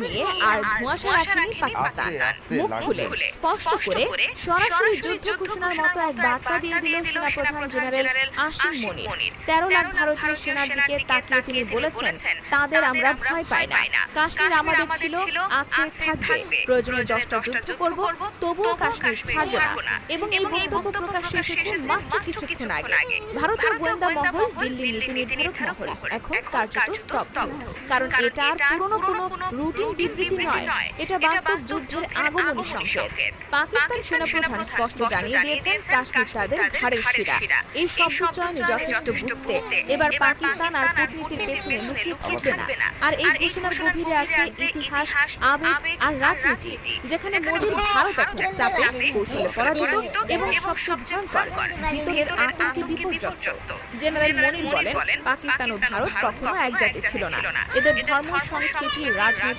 নিয়ে আর ধোঁয়াশা রাখেনি পাকিস্তান। মুখ খুলে স্পষ্ট করে সরাসরি যুদ্ধ ঘোষণার মতো এক বার্তা দিয়ে দিল সেনাপ্রধান জেনারেল আসিম মনির। ১৩ লাখ ভারতীয় সেনার দিকে তাকিয়ে তিনি বলেছেন, তাদের আমরা ভয় পাই না। কাশ্মীর আমাদের ছিল, আছে, থাকবে। প্রয়োজনে 10টা যুদ্ধ করব, তবুও কাশ্মীর ছাড়ব না। এবং এই বক্তব্য প্রকাশ্যে এসেছে মাত্র কিছুক্ষণ আগে। ভারতীয় গোয়েন্দা মহল, দিল্লির নীতি নির্ধারক মহল এখন কার্যত স্তব্ধ। কারণ এটা আর পুরনো কোনো রুটিন বিবৃতি নয়, এটা বাস্তব যুদ্ধের আগমনী সংকেত। পাকিস্তান সেনাপ্রধান স্পষ্ট জানিয়ে দিয়েছেন, কাশ্মীর তাদের ঘাড়ের শিরা। এই শব্দ চয়নে যথেষ্ট বুঝতে এবার পাকিস্তান আর কূটনীতির পেছনে লুকিয়ে থাকবে না। আর এই ঘোষণার গভীরে আছে ইতিহাস, আবেগ আর রাজনীতি, যেখানে মোদির ভারত এখন চাপে, কৌশলে পরাজিত এবং সবচেয়ে ভয়ঙ্কর ভিতরের আতঙ্কে বিপর্যস্ত। জেনারেল মনির বলেন, পাকিস্তান ও ভারত কখনো এক জাতি ছিল না। এদের ধর্ম, সংস্কৃতি, রাজনীতি